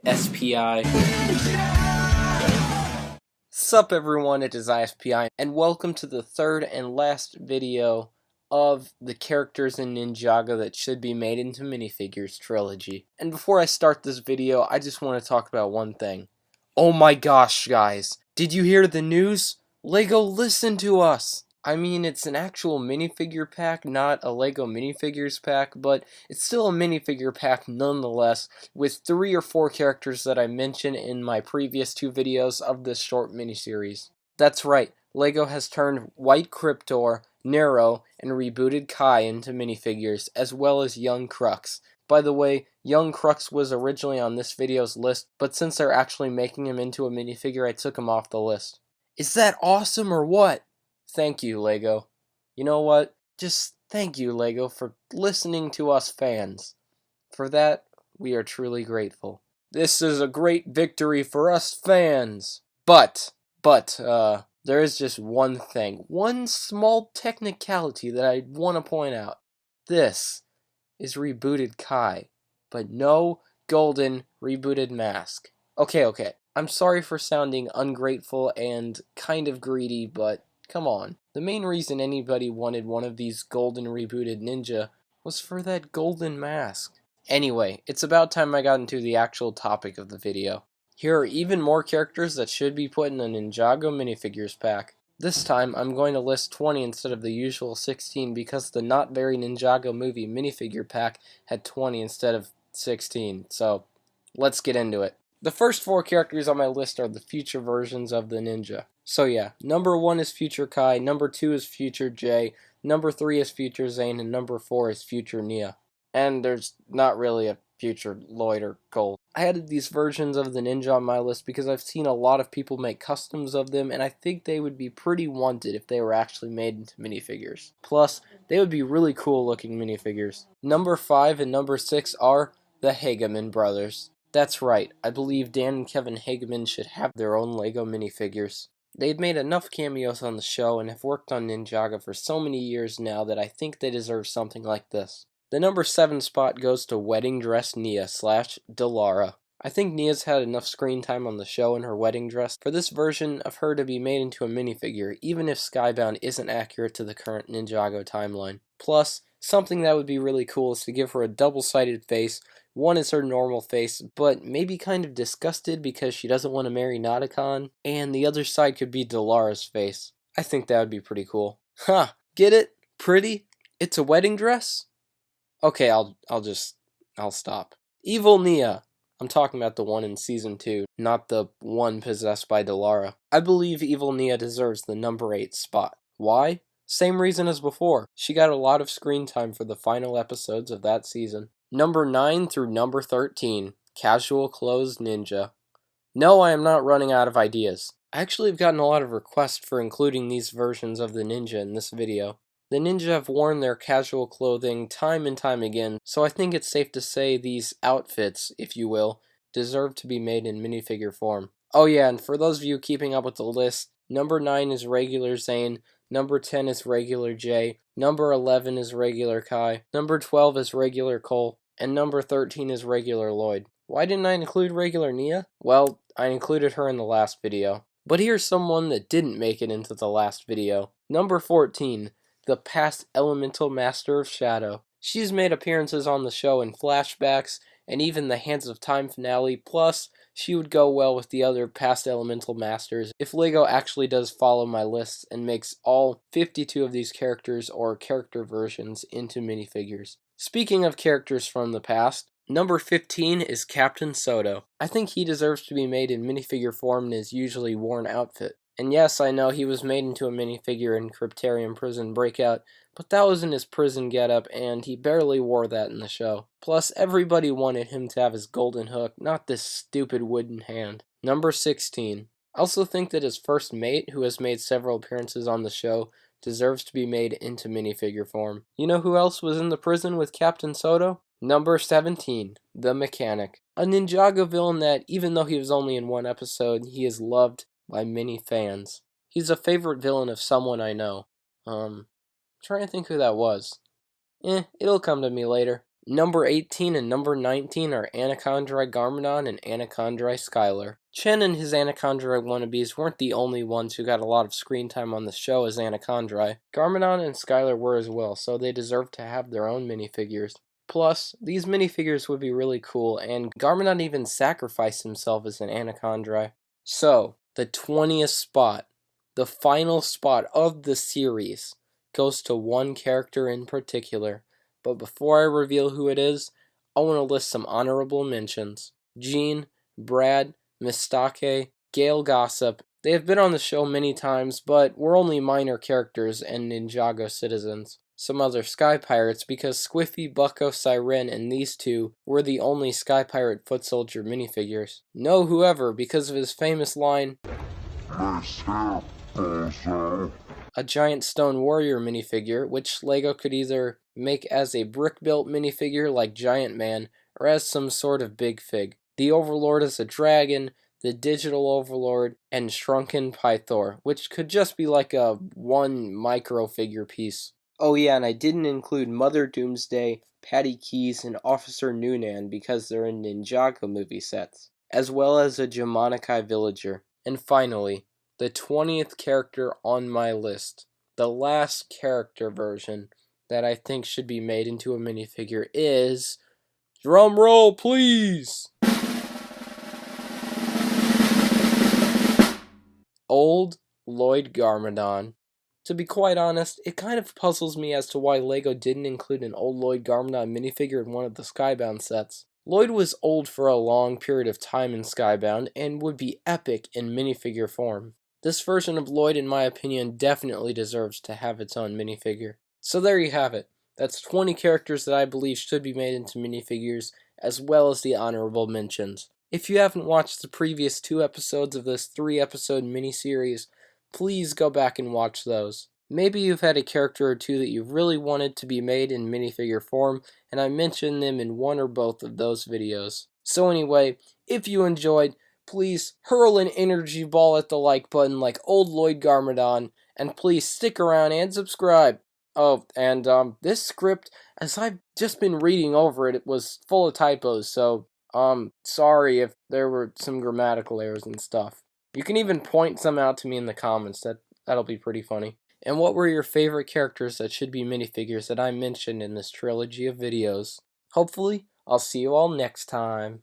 SPI. Sup everyone, it is ISPI, and welcome to the third and last video of the characters in Ninjago that should be made into minifigures trilogy. And before I start this video, I just want to talk about one thing. Oh my gosh, guys, did you hear the news? LEGO listened to us! I mean, it's an actual minifigure pack, not a LEGO minifigures pack, but it's still a minifigure pack nonetheless, with 3 or 4 characters that I mentioned in my previous 2 videos of this short miniseries. That's right, LEGO has turned White Cryptor, Nero, and rebooted Kai into minifigures, as well as Young Crux. By the way, Young Crux was originally on this video's list, but since they're actually making him into a minifigure, I took him off the list. Is that awesome or what? Thank you, LEGO. You know what? Just thank you, LEGO, for listening to us fans. For that, we are truly grateful. This is a great victory for us fans. But, there is just one thing, one small technicality that I want to point out. This is rebooted Kai, but no golden rebooted mask. Okay. I'm sorry for sounding ungrateful and kind of greedy, but come on. The main reason anybody wanted one of these golden rebooted ninja was for that golden mask. Anyway, it's about time I got into the actual topic of the video. Here are even more characters that should be put in a Ninjago minifigures pack. This time, I'm going to list 20 instead of the usual 16 because the Not Very Ninjago movie minifigure pack had 20 instead of 16, so let's get into it. The first 4 characters on my list are the future versions of the ninja. So yeah, number 1 is Future Kai, number 2 is Future Jay, number 3 is Future Zane, and number 4 is Future Nia. And there's not really a Future Lloyd or Colt. I added these versions of the ninja on my list because I've seen a lot of people make customs of them, and I think they would be pretty wanted if they were actually made into minifigures. Plus, they would be really cool looking minifigures. Number 5 and number 6 are the Hageman brothers. That's right, I believe Dan and Kevin Hageman should have their own LEGO minifigures. They've made enough cameos on the show and have worked on Ninjago for so many years now that I think they deserve something like this. The number 7 spot goes to Wedding Dress Nia / Delara. I think Nia's had enough screen time on the show in her wedding dress for this version of her to be made into a minifigure, even if Skybound isn't accurate to the current Ninjago timeline. Plus, something that would be really cool is to give her a double-sided face. One is her normal face, but maybe kind of disgusted because she doesn't want to marry Nauticon, and the other side could be Delara's face. I think that would be pretty cool. Ha! Get it? Pretty? It's a wedding dress? Okay, I'll stop. Evil Nia. I'm talking about the one in Season 2, not the one possessed by Delara. I believe Evil Nia deserves the number 8 spot. Why? Same reason as before. She got a lot of screen time for the final episodes of that season. Number 9 through number 13, Casual Clothes Ninja. No, I am not running out of ideas. I actually have gotten a lot of requests for including these versions of the ninja in this video. The ninja have worn their casual clothing time and time again, so I think it's safe to say these outfits, if you will, deserve to be made in minifigure form. Oh yeah, and for those of you keeping up with the list, number 9 is regular Zane, number 10 is regular Jay, number 11 is regular Kai, number 12 is regular Cole, and number 13 is regular Lloyd. Why didn't I include regular Nia? Well, I included her in the last video. But here's someone that didn't make it into the last video. Number 14. The past Elemental Master of Shadow. She's made appearances on the show in flashbacks, and even the Hands of Time finale, plus she would go well with the other past Elemental Masters if LEGO actually does follow my list and makes all 52 of these characters or character versions into minifigures. Speaking of characters from the past, number 15 is Captain Soto. I think he deserves to be made in minifigure form in his usually worn outfit. And yes, I know he was made into a minifigure in Cryptarium Prison Breakout, but that was in his prison getup, and he barely wore that in the show. Plus, everybody wanted him to have his golden hook, not this stupid wooden hand. Number 16. I also think that his first mate, who has made several appearances on the show, deserves to be made into minifigure form. You know who else was in the prison with Captain Soto? Number 17. The Mechanic. A Ninjago villain that, even though he was only in one episode, he is loved by many fans. He's a favorite villain of someone I know. Trying to think who that was. It'll come to me later. Number 18 and number 19 are Anacondri Garmadon and Anacondri Skylar. Chen and his Anacondri wannabes weren't the only ones who got a lot of screen time on the show as Anacondri. Garmadon and Skylar were as well, so they deserve to have their own minifigures. Plus, these minifigures would be really cool, and Garmadon even sacrificed himself as an Anacondri. So, the 20th spot, the final spot of the series, goes to one character in particular. But before I reveal who it is, I want to list some honorable mentions. Jean, Brad, Mistake, Gail Gossip. They have been on the show many times, but were only minor characters and Ninjago citizens. Some other Sky Pirates, because Squiffy, Bucko, Siren, and these two were the only Sky Pirate Foot Soldier minifigures. No Whoever, because of his famous line, a giant stone warrior minifigure, which LEGO could either make as a brick-built minifigure like Giant Man, or as some sort of big fig. The Overlord is a dragon, the Digital Overlord, and Shrunken Pythor, which could just be like a one micro figure piece. Oh yeah, and I didn't include Mother Doomsday, Patty Keys, and Officer Noonan because they're in Ninjago movie sets, as well as a Jamanakai villager. And finally, the 20th character on my list, the last character version that I think should be made into a minifigure is... drum roll, please! Old Lloyd Garmadon. To be quite honest, it kind of puzzles me as to why LEGO didn't include an old Lloyd Garmadon minifigure in one of the Skybound sets. Lloyd was old for a long period of time in Skybound and would be epic in minifigure form. This version of Lloyd, in my opinion, definitely deserves to have its own minifigure. So there you have it. That's 20 characters that I believe should be made into minifigures, as well as the honorable mentions. If you haven't watched the previous 2 episodes of this 3-episode miniseries, please go back and watch those. Maybe you've had a character or two that you really wanted to be made in minifigure form, and I mentioned them in one or both of those videos. So anyway, if you enjoyed, please hurl an energy ball at the like button like old Lloyd Garmadon, and please stick around and subscribe. Oh, and this script, as I've just been reading over it, it was full of typos, so sorry if there were some grammatical errors and stuff. You can even point some out to me in the comments. That'll be pretty funny. And what were your favorite characters that should be minifigures that I mentioned in this trilogy of videos? Hopefully, I'll see you all next time.